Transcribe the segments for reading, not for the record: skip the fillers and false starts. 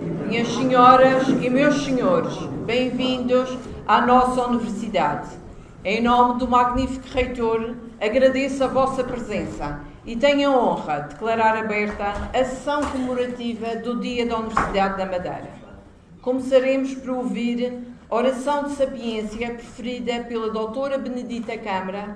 Minhas senhoras e meus senhores, bem-vindos à nossa universidade. Em nome do magnífico reitor, agradeço a vossa presença e tenho a honra de declarar aberta a sessão comemorativa do Dia da Universidade da Madeira. Começaremos por ouvir a oração de sapiência preferida pela doutora Benedita Câmara,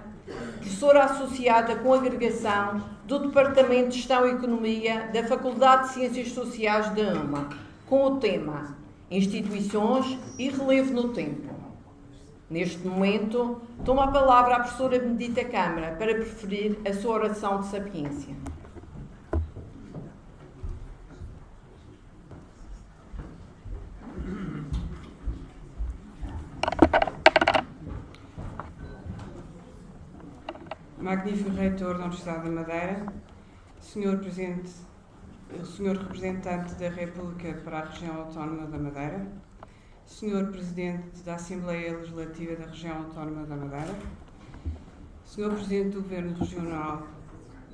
professora associada com agregação do Departamento de Gestão e Economia da Faculdade de Ciências Sociais da UMA, com o tema Instituições e Relevo no Tempo. Neste momento, toma a palavra a professora Benedita Câmara para proferir a sua oração de sapiência. Magnífico Reitor da Universidade da Madeira, Senhor Presidente, Senhor Representante da República para a Região Autónoma da Madeira, Senhor Presidente da Assembleia Legislativa da Região Autónoma da Madeira, Senhor Presidente do Governo Regional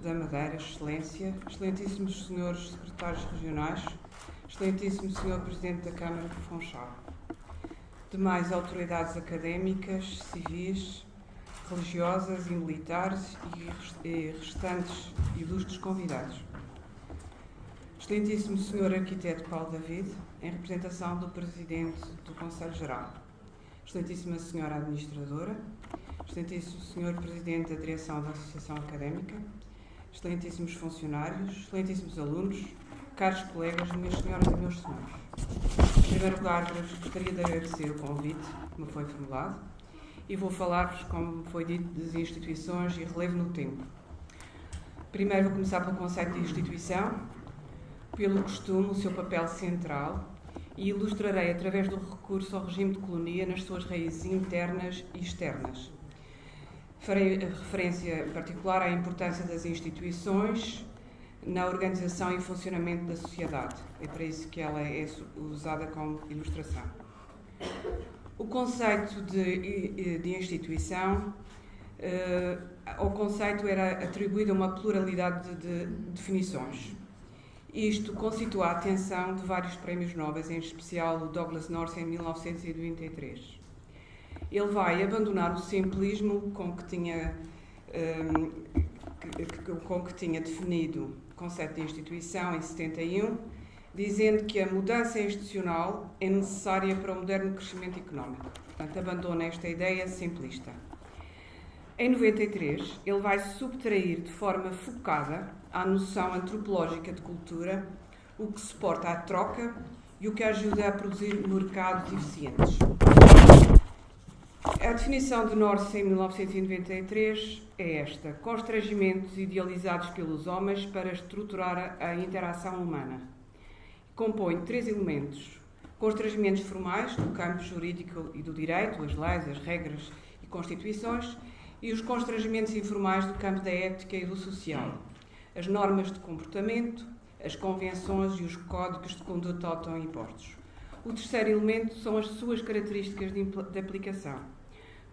da Madeira, Excelência, Excelentíssimos Senhores Secretários Regionais, Excelentíssimo Senhor Presidente da Câmara de Funchal, demais autoridades académicas, civis, religiosas e militares e restantes ilustres convidados. Excelentíssimo Sr. Arquiteto Paulo David, em representação do Presidente do Conselho Geral. Excelentíssima Senhora Administradora, Excelentíssimo Sr. Presidente da Direção da Associação Académica, Excelentíssimos funcionários, Excelentíssimos alunos, caros colegas, minhas senhoras e meus senhores. Em primeiro lugar, gostaria de agradecer o convite que me foi formulado e vou falar-vos, como foi dito, das instituições e relevo no tempo. Primeiro vou começar pelo conceito de instituição, pelo costume, o seu papel central, e ilustrarei através do recurso ao regime de colonia nas suas raízes internas e externas. Farei referência em particular à importância das instituições na organização e funcionamento da sociedade. É para isso que ela é usada como ilustração. O conceito de instituição, ao conceito era atribuída uma pluralidade de definições. Isto constitua a atenção de vários prémios Nobel, em especial o Douglas North em 1993. Ele vai abandonar o simplismo com que tinha definido o conceito de instituição em 71, dizendo que a mudança institucional é necessária para o moderno crescimento económico. Portanto, abandona esta ideia simplista. Em 93, ele vai subtrair de forma focada à noção antropológica de cultura o que suporta a troca e o que ajuda a produzir mercados eficientes. A definição de North em 1993 é esta: constrangimentos idealizados pelos homens para estruturar a interação humana. Compõe três elementos: constrangimentos formais, do campo jurídico e do direito, as leis, as regras e constituições, e os constrangimentos informais do campo da ética e do social, as normas de comportamento, as convenções e os códigos de conduta autoimpostos. O terceiro elemento são as suas características de aplicação.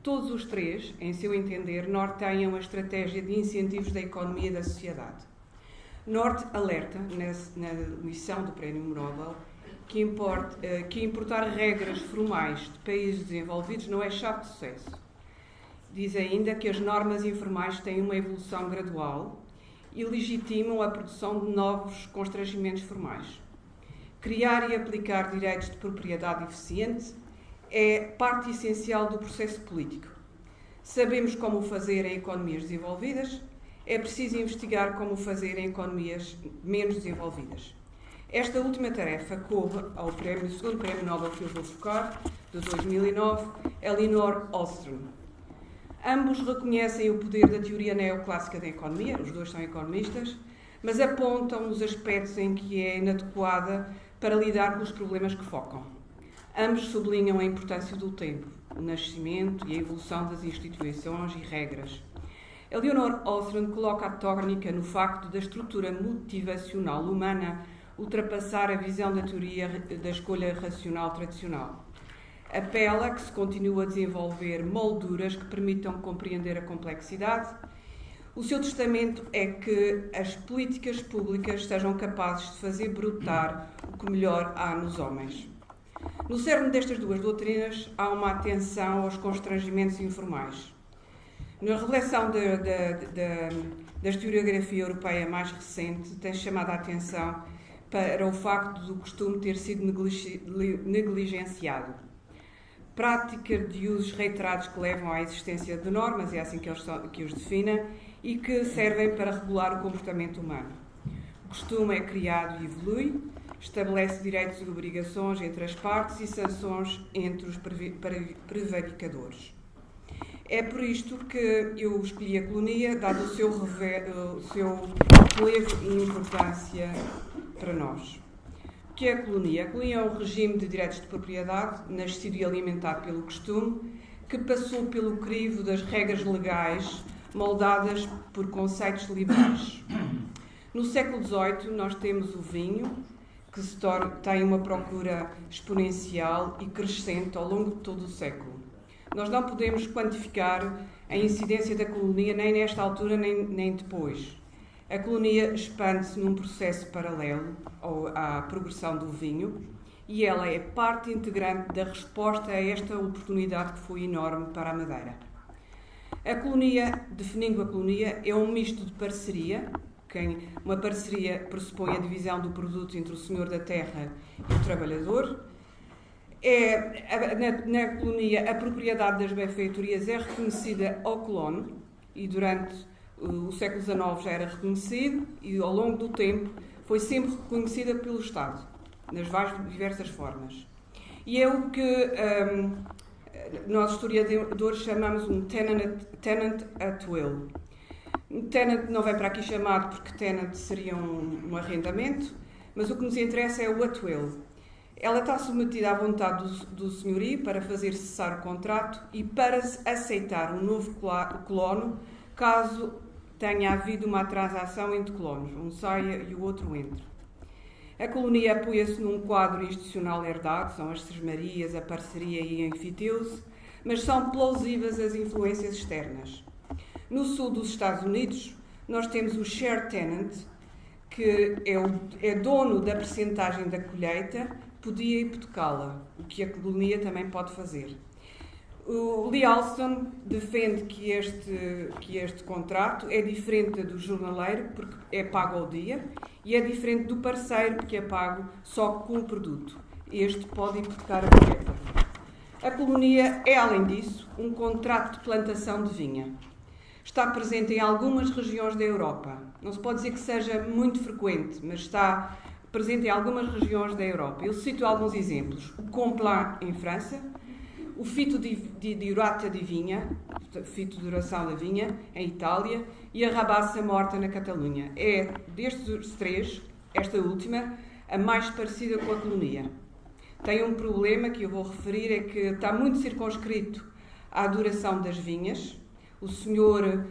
Todos os três, em seu entender, norteiam a estratégia de incentivos da economia e da sociedade. North alerta, na missão do Prémio Nobel, que importar regras formais de países desenvolvidos não é chave de sucesso. Diz ainda que as normas informais têm uma evolução gradual e legitimam a produção de novos constrangimentos formais. Criar e aplicar direitos de propriedade eficiente é parte essencial do processo político. Sabemos como o fazer em economias desenvolvidas, é preciso investigar como o fazer em economias menos desenvolvidas. Esta última tarefa coube ao segundo Prémio Nobel que eu vou focar, de 2009, Elinor Ostrom. Ambos reconhecem o poder da teoria neoclássica da economia, os dois são economistas, mas apontam os aspectos em que é inadequada para lidar com os problemas que focam. Ambos sublinham a importância do tempo, o nascimento e a evolução das instituições e regras. Elinor Ostrom coloca a tónica no facto da estrutura motivacional humana ultrapassar a visão da teoria da escolha racional tradicional. Apela a que se continue a desenvolver molduras que permitam compreender a complexidade, O seu testamento é que as políticas públicas sejam capazes de fazer brotar o que melhor há nos homens. No cerne destas duas doutrinas há uma atenção aos constrangimentos informais. Na reflexão da historiografia europeia mais recente, tem chamado a atenção para o facto do costume ter sido negligenciado. Prática de usos reiterados que levam à existência de normas, é assim que os definem, e que servem para regular o comportamento humano. O costume é criado e evolui, estabelece direitos e obrigações entre as partes e sanções entre os prevaricadores. É por isto que eu escolhi a colonia, dado o seu relevo e importância para nós. O que é a colonia? A colonia é um regime de direitos de propriedade, nascido e alimentado pelo costume, que passou pelo crivo das regras legais moldadas por conceitos liberais. No século XVIII, nós temos o vinho, que tem uma procura exponencial e crescente ao longo de todo o século. Nós não podemos quantificar a incidência da colonia nem nesta altura nem depois. A colonia expande-se num processo paralelo à progressão do vinho e ela é parte integrante da resposta a esta oportunidade que foi enorme para a Madeira. A colonia, definindo a colonia, é um misto de parceria. Uma parceria pressupõe a divisão do produto entre o senhor da terra e o trabalhador. Na colonia, a propriedade das benfeitorias é reconhecida ao colono e durante o século XIX já era reconhecido e ao longo do tempo foi sempre reconhecida pelo Estado, nas diversas formas. E é o que nós historiadores chamamos um tenant at will. Tenant não vem para aqui chamado porque tenant seria um arrendamento, mas o que nos interessa é o at will. Ela está submetida à vontade do senhorio para fazer cessar o contrato e para aceitar um novo colono, caso tenha havido uma transação entre colonos, um saia e o outro entre. A colonia apoia-se num quadro institucional herdado, são as sesmarias, a parceria e a enfiteuse, mas são plausíveis as influências externas. No sul dos Estados Unidos, nós temos o share tenant, que é dono da percentagem da colheita, podia hipotecá-la, o que a colonia também pode fazer. O Lee Alston defende que este contrato é diferente do jornaleiro, porque é pago ao dia, e é diferente do parceiro, porque é pago só com o produto. Este pode hipotecar a colheita. A colonia é, além disso, um contrato de plantação de vinha. Está presente em algumas regiões da Europa. Não se pode dizer que seja muito frequente, mas está presente em algumas regiões da Europa. Eu cito alguns exemplos. O Comblin, em França, o fito de Durata di Vinha, fito de duração da vinha, em Itália, e a Rabassa Morta, na Catalunha. É, destes três, esta última, a mais parecida com a colonia. Tem um problema que eu vou referir, é que está muito circunscrito à duração das vinhas. O senhor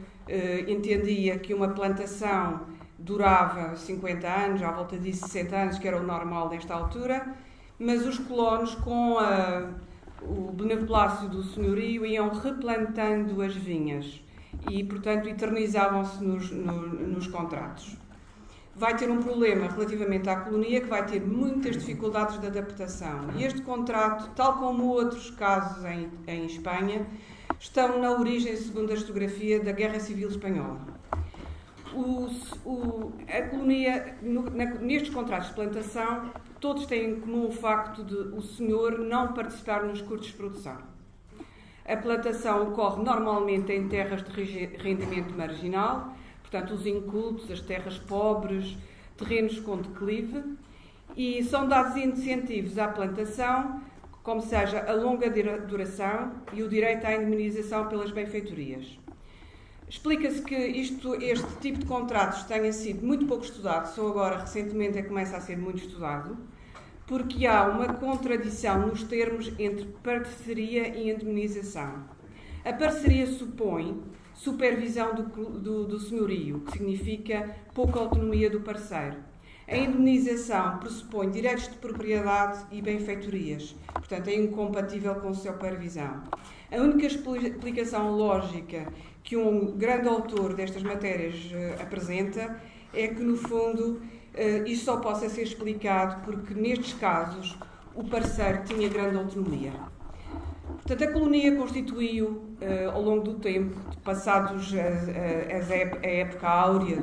entendia que uma plantação durava 50 anos, à volta de 60 anos, que era o normal nesta altura, mas os colonos, com o beneplácito do senhorio, iam replantando as vinhas e, portanto, eternizavam-se nos contratos. Vai ter um problema relativamente à colonia, que vai ter muitas dificuldades de adaptação. E este contrato, tal como outros casos em Espanha, estão na origem, segundo a historiografia, da Guerra Civil Espanhola. A colonia, nestes contratos de plantação, todos têm em comum o facto de o senhor não participar nos custos de produção. A plantação ocorre normalmente em terras de rendimento marginal, portanto, os incultos, as terras pobres, terrenos com declive, e são dados incentivos à plantação, como seja a longa duração e o direito à indemnização pelas benfeitorias. Explica-se que este tipo de contratos tenha sido muito pouco estudado, só agora, recentemente, é que começa a ser muito estudado, porque há uma contradição nos termos entre parceria e indemnização. A parceria supõe supervisão do senhorio, que significa pouca autonomia do parceiro. A indemnização pressupõe direitos de propriedade e benfeitorias, portanto é incompatível com a supervisão. A única explicação lógica que um grande autor destas matérias apresenta é que, no fundo, isto só possa ser explicado porque, nestes casos, o parceiro tinha grande autonomia. Portanto, a colonia constituiu, ao longo do tempo, passados a época áurea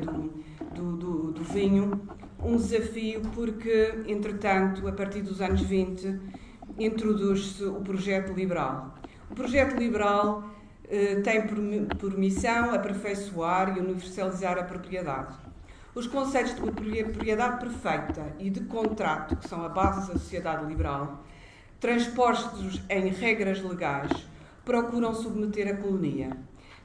do vinho, um desafio porque, entretanto, a partir dos anos 20, introduz-se o projeto liberal. O projeto liberal tem por missão aperfeiçoar e universalizar a propriedade. Os conceitos de propriedade perfeita e de contrato, que são a base da sociedade liberal, transpostos em regras legais, procuram submeter a colonia.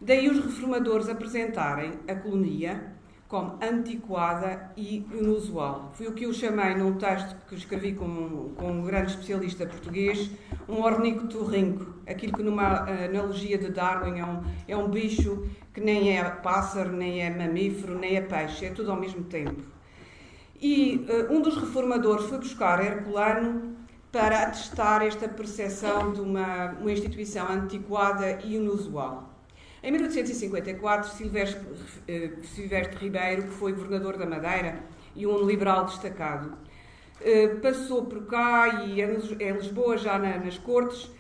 Daí os reformadores apresentarem a colonia como antiquada e inusual. Foi o que eu chamei, num texto que escrevi com um grande especialista português, um ornicotorrinco, aquilo que numa analogia de Darwin é um bicho que nem é pássaro, nem é mamífero, nem é peixe, é tudo ao mesmo tempo. E um dos reformadores foi buscar Herculano para atestar esta percepção de uma instituição antiquada e inusual. Em 1854, Silvestre Ribeiro, que foi governador da Madeira e um liberal destacado, passou por cá e em Lisboa, já nas Cortes,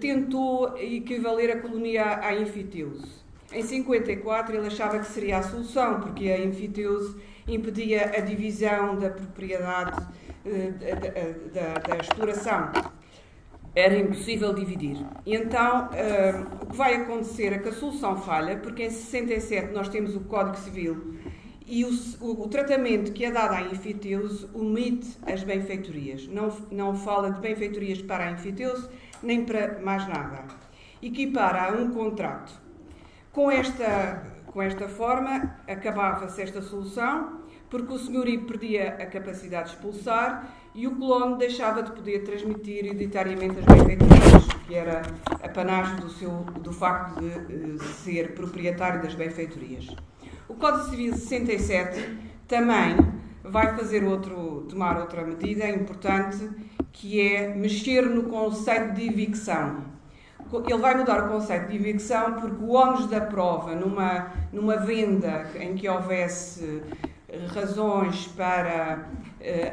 tentou equivaler a colonia à enfiteuse. Em 54 ele achava que seria a solução, porque a enfiteuse impedia a divisão da propriedade, da exploração. Era impossível dividir. E então, o que vai acontecer é que a solução falha, porque em 67 nós temos o Código Civil e o tratamento que é dado à enfiteuse omite as benfeitorias. Não fala de benfeitorias para a enfiteuse, nem para mais nada. Equipara a um contrato. Com esta forma, acabava-se esta solução, porque o senhorio perdia a capacidade de expulsar e o colono deixava de poder transmitir hereditariamente as benfeitorias, que era apanágio do facto de ser proprietário das benfeitorias. O Código Civil de 67 também vai tomar outra medida importante, que é mexer no conceito de evicção. Ele vai mudar o conceito de evicção porque o ónus da prova numa venda em que houvesse razões para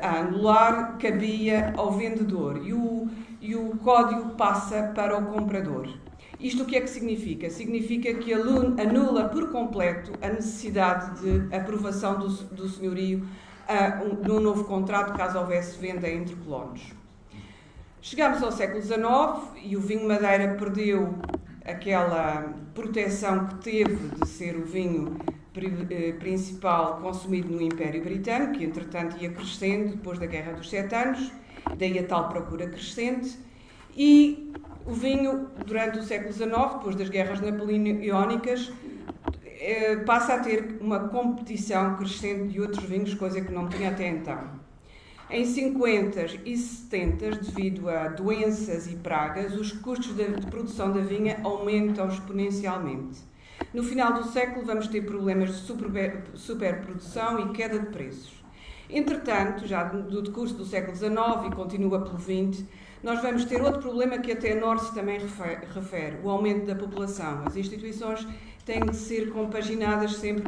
a anular cabia ao vendedor e o código passa para o comprador. Isto o que é que significa? Significa que anula por completo a necessidade de aprovação do senhorio num novo contrato, caso houvesse venda entre colonos. Chegamos ao século XIX e o vinho Madeira perdeu aquela proteção que teve de ser o vinho principal consumido no Império Britânico, que entretanto ia crescendo depois da Guerra dos 7 Anos, daí a tal procura crescente, e o vinho, durante o século XIX, depois das guerras napoleónicas, passa a ter uma competição crescente de outros vinhos, coisa que não tinha até então. Em 50 e 70, devido a doenças e pragas, os custos de produção da vinha aumentam exponencialmente. No final do século vamos ter problemas de superprodução e queda de preços. Entretanto, já do decurso do século XIX e continua pelo XX, nós vamos ter outro problema que até a Norse também refere, o aumento da população. As instituições têm de ser compaginadas sempre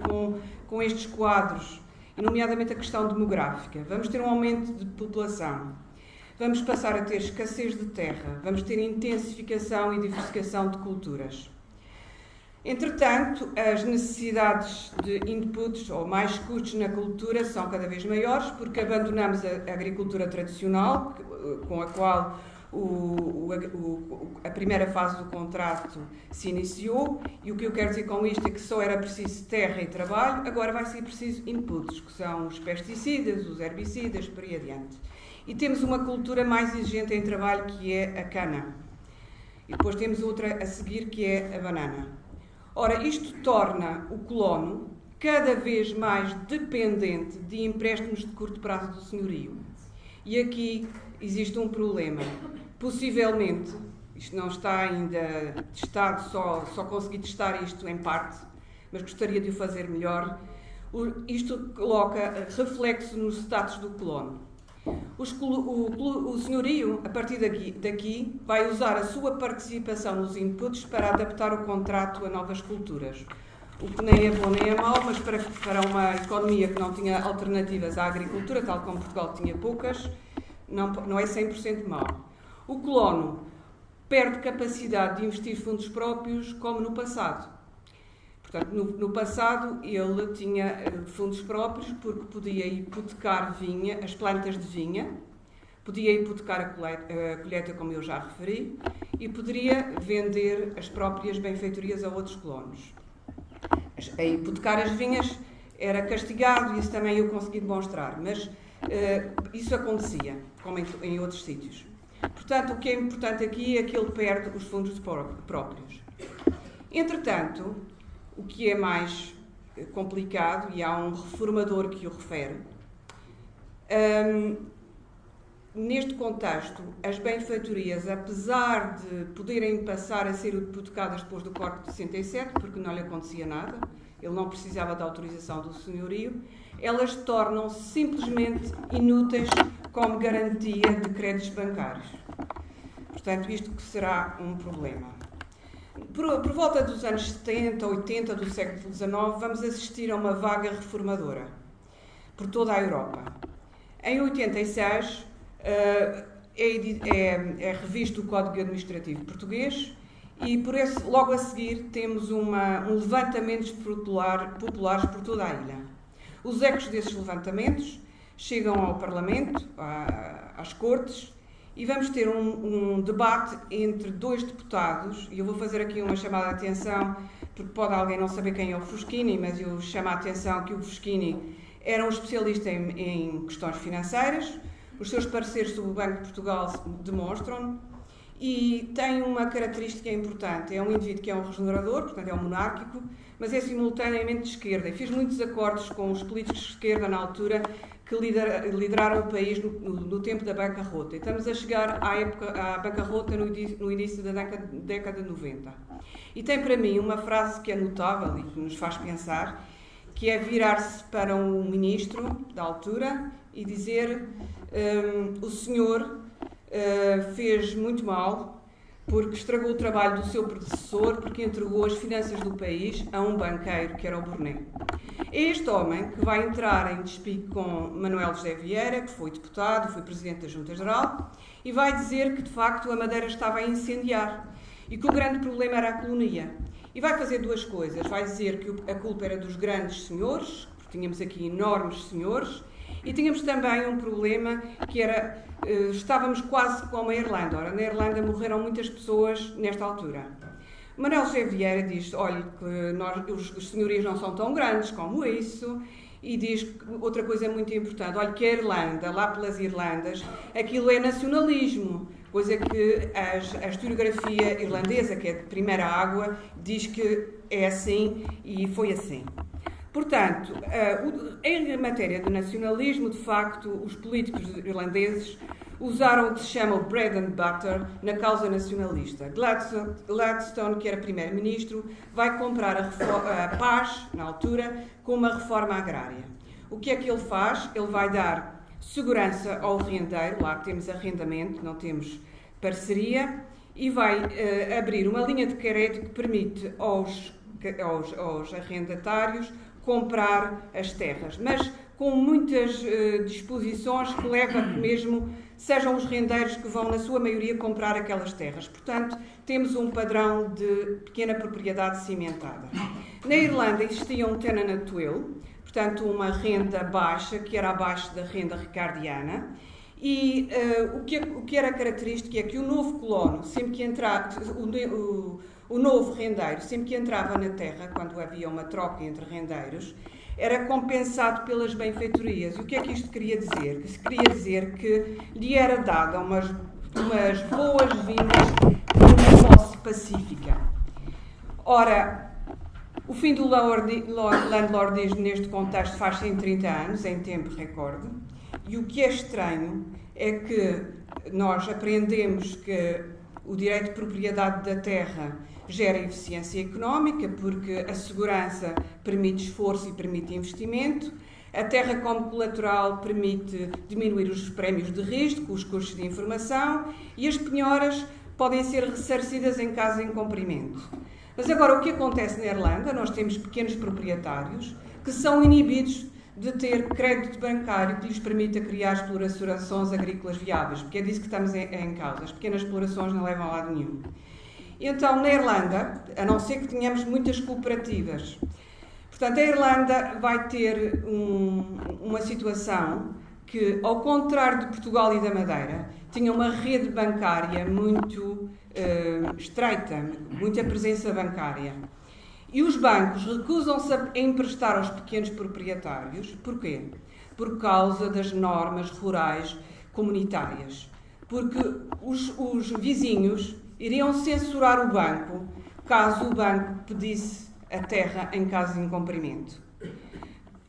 com estes quadros, e nomeadamente a questão demográfica. Vamos ter um aumento de população, vamos passar a ter escassez de terra, vamos ter intensificação e diversificação de culturas. Entretanto, as necessidades de inputs ou mais custos na cultura são cada vez maiores porque abandonamos a agricultura tradicional, com a qual a primeira fase do contrato se iniciou, e o que eu quero dizer com isto é que só era preciso terra e trabalho, agora vai ser preciso inputs, que são os pesticidas, os herbicidas, por aí adiante. E temos uma cultura mais exigente em trabalho, que é a cana. E depois temos outra a seguir, que é a banana. Ora, isto torna o colono cada vez mais dependente de empréstimos de curto prazo do senhorio. E aqui existe um problema. Possivelmente, isto não está ainda testado, só consegui testar isto em parte, mas gostaria de o fazer melhor. Isto coloca reflexo no status do colono. O senhorio, a partir daqui, vai usar a sua participação nos inputs para adaptar o contrato a novas culturas. O que nem é bom nem é mau, mas para uma economia que não tinha alternativas à agricultura, tal como Portugal tinha poucas, não é 100% mau. O colono perde capacidade de investir fundos próprios como no passado. Portanto, no passado ele tinha fundos próprios porque podia hipotecar vinha, as plantas de vinha, podia hipotecar a colheita, como eu já referi, e poderia vender as próprias benfeitorias a outros colonos. A hipotecar as vinhas era castigado, e isso também eu consegui demonstrar, mas isso acontecia, como em outros sítios. Portanto, o que é importante aqui é que ele perde os fundos próprios. Entretanto, o que é mais complicado, e há um reformador que o refere, neste contexto, as benfeitorias, apesar de poderem passar a ser hipotecadas depois do Código de 67, porque não lhe acontecia nada, ele não precisava da autorização do senhorio, elas tornam-se simplesmente inúteis como garantia de créditos bancários. Portanto, isto que será um problema. Por volta dos anos 70, 80 do século XIX, vamos assistir a uma vaga reformadora por toda a Europa. Em 86, é revisto o Código Administrativo Português e, logo a seguir, temos um levantamento populares por toda a ilha. Os ecos desses levantamentos chegam ao Parlamento, às Cortes, e vamos ter um debate entre dois deputados, e eu vou fazer aqui uma chamada de atenção, porque pode alguém não saber quem é o Foschini, mas eu chamo a atenção que o Foschini era um especialista em questões financeiras, os seus pareceres sobre o Banco de Portugal demonstram, e tem uma característica importante, é um indivíduo que é um regenerador, portanto é um monárquico, mas é simultaneamente de esquerda, e fez muitos acordos com os políticos de esquerda na altura, que lideraram o país no tempo da bancarrota. E estamos a chegar à bancarrota no início da década de 90. E tem para mim uma frase que é notável e que nos faz pensar, que é virar-se para um ministro da altura e dizer: o senhor fez muito mal porque estragou o trabalho do seu predecessor, porque entregou as finanças do país a um banqueiro que era o Burnet. É este homem que vai entrar em despique com Manuel José Vieira, que foi deputado, foi presidente da Junta Geral, e vai dizer que, de facto, a Madeira estava a incendiar e que o grande problema era a colonia. E vai fazer duas coisas. Vai dizer que a culpa era dos grandes senhores, porque tínhamos aqui enormes senhores, e tínhamos também um problema que era, estávamos quase como a Irlanda. Ora, na Irlanda morreram muitas pessoas nesta altura. Manuel José Vieira diz: olha, que os senhorios não são tão grandes como isso, e diz outra coisa muito importante: olha, que a Irlanda, lá pelas Irlandas, aquilo é nacionalismo, coisa que a historiografia irlandesa, que é de primeira água, diz que é assim e foi assim. Portanto, em matéria de nacionalismo, de facto, os políticos irlandeses usaram o que se chama o bread and butter na causa nacionalista. Gladstone, que era primeiro-ministro, vai comprar a paz, na altura, com uma reforma agrária. O que é que ele faz? Ele vai dar segurança ao rendeiro, lá temos arrendamento, não temos parceria, e vai abrir uma linha de crédito que permite aos arrendatários comprar as terras, mas com muitas disposições que levam a que mesmo sejam os rendeiros que vão, na sua maioria, comprar aquelas terras. Portanto, temos um padrão de pequena propriedade cimentada. Na Irlanda existia um tenant at will, portanto, uma renda baixa, que era abaixo da renda ricardiana, e o que era característico é que o novo colono, sempre que entrava, o novo rendeiro, sempre que entrava na terra, quando havia uma troca entre rendeiros, era compensado pelas benfeitorias. E o que é que isto queria dizer? Queria dizer que lhe era dada umas boas-vindas de uma posse pacífica. Ora, o fim do landlordismo neste contexto faz-se em 30 anos, em tempo recorde, e o que é estranho é que nós aprendemos que o direito de propriedade da terra gera eficiência económica, porque a segurança permite esforço e permite investimento, A terra como colateral permite diminuir os prémios de risco, os custos de informação, e as penhoras podem ser ressarcidas em caso de incumprimento. Mas agora, o que acontece na Irlanda? Nós temos pequenos proprietários que são inibidos de ter crédito bancário que lhes permita criar explorações agrícolas viáveis, porque é disso que estamos em causa. As pequenas explorações não levam a lado nenhum. Então, na Irlanda, a não ser que tenhamos muitas cooperativas, portanto, a Irlanda vai ter uma situação que, ao contrário de Portugal e da Madeira, tinha uma rede bancária muito estreita, muita presença bancária. E os bancos recusam-se a emprestar aos pequenos proprietários. Porquê? Por causa das normas rurais comunitárias. Porque os vizinhos iriam censurar o banco caso o banco pedisse a terra em caso de incumprimento.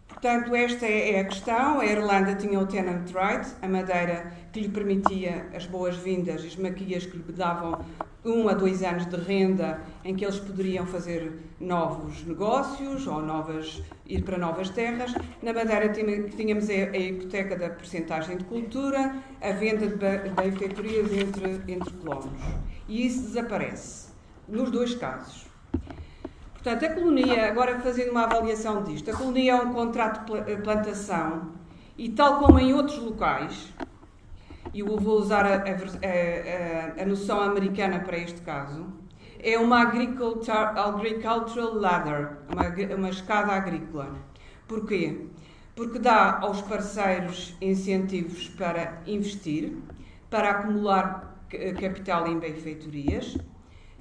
Portanto, esta é a questão. A Irlanda tinha o tenant right, a Madeira que lhe permitia as boas-vindas, as maquias que lhe davam 1 a 2 anos de renda em que eles poderiam fazer novos negócios ou ir para novas terras. Na Madeira tínhamos a hipoteca da percentagem de cultura, a venda de benfeitorias entre colonos. E isso desaparece, nos dois casos. Portanto, a colonia, agora fazendo uma avaliação disto, a colonia é um contrato de plantação e, tal como em outros locais, e eu vou usar a noção americana para este caso, é uma agricultural ladder, uma escada agrícola. Porquê? Porque dá aos parceiros incentivos para investir, para acumular capital em benfeitorias,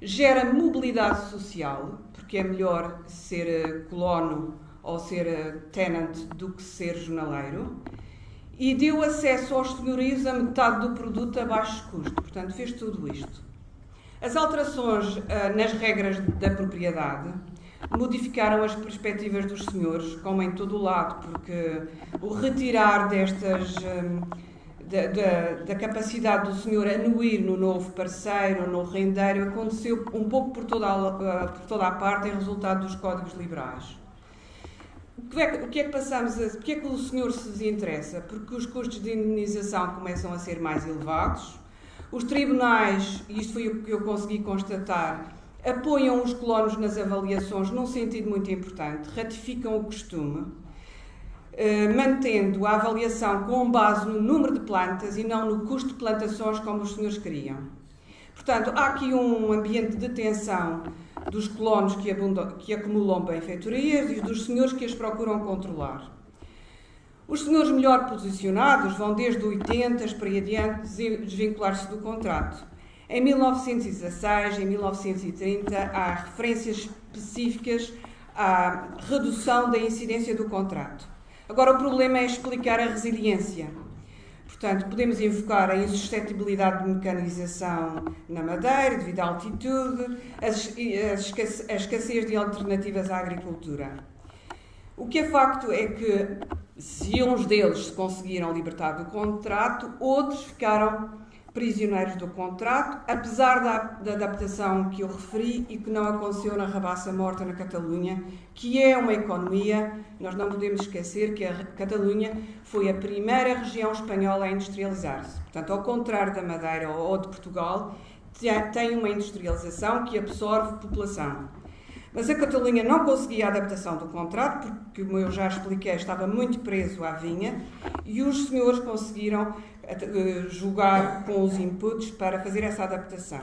gera mobilidade social, porque é melhor ser colono ou ser tenant do que ser jornaleiro, e deu acesso aos senhorios a metade do produto a baixo custo. Portanto, fez tudo isto. As alterações nas regras da propriedade modificaram as perspectivas dos senhores, como em todo o lado, porque o retirar destas da capacidade do senhor anuir no novo parceiro, no rendeiro, aconteceu um pouco por toda a parte em resultado dos códigos liberais. O que é que passamos porque é que o senhor se desinteressa? Porque os custos de indemnização começam a ser mais elevados, os tribunais, e isto foi o que eu consegui constatar, apoiam os colonos nas avaliações num sentido muito importante, ratificam o costume, mantendo a avaliação com base no número de plantas e não no custo de plantações como os senhores queriam. Portanto, há aqui um ambiente de tensão dos colonos que acumulam benfeitorias e dos senhores que as procuram controlar. Os senhores melhor posicionados vão desde 80 para aí adiante desvincular-se do contrato. Em 1916, em 1930, há referências específicas à redução da incidência do contrato. Agora, o problema é explicar a resiliência. Portanto, podemos invocar a insuscetibilidade de mecanização na Madeira, devido à altitude, a escassez de alternativas à agricultura. O que é facto é que, se uns deles se conseguiram libertar do contrato, outros ficaram prisioneiros do contrato, apesar da adaptação que eu referi e que não aconteceu na Rabassa Morta, na Catalunha, que é uma economia. Nós não podemos esquecer que a Catalunha foi a primeira região espanhola a industrializar-se. Portanto, ao contrário da Madeira ou de Portugal, tem uma industrialização que absorve população. Mas a Catalunha não conseguia a adaptação do contrato, porque, como eu já expliquei, estava muito preso à vinha, e os senhores conseguiram jogar com os inputs para fazer essa adaptação.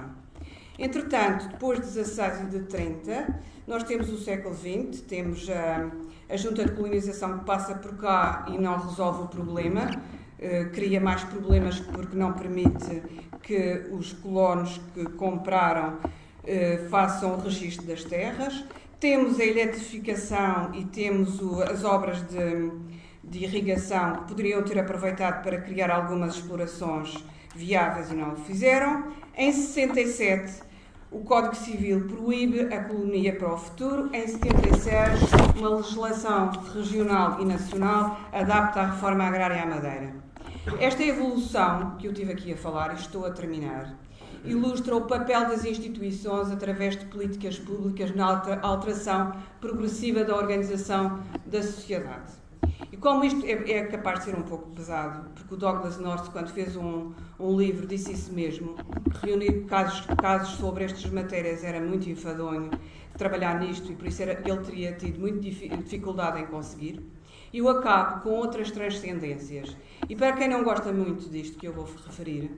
Entretanto, depois de 16 e de 30, nós temos o século XX, temos a Junta de Colonização que passa por cá e não resolve o problema, cria mais problemas porque não permite que os colonos que compraram façam o registro das terras. Temos a eletrificação e temos as obras de irrigação que poderiam ter aproveitado para criar algumas explorações viáveis e não o fizeram. Em 67, o Código Civil proíbe a colonia para o futuro. Em 76, uma legislação regional e nacional adapta a reforma agrária à Madeira. Esta evolução que eu tive aqui a falar, e estou a terminar, ilustra o papel das instituições através de políticas públicas na alteração progressiva da organização da sociedade. E como isto é capaz de ser um pouco pesado, porque o Douglas North, quando fez um livro, disse isso mesmo, reunir casos sobre estas matérias era muito enfadonho, trabalhar nisto, e por isso ele teria tido muita dificuldade em conseguir. E eu acabo com outras transcendências. E para quem não gosta muito disto que eu vou referir,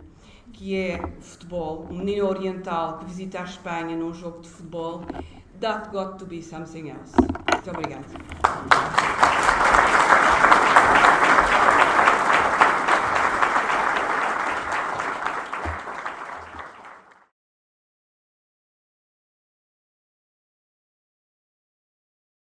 que é futebol, um menino oriental que visita a Espanha num jogo de futebol, that got to be something else. Muito obrigada.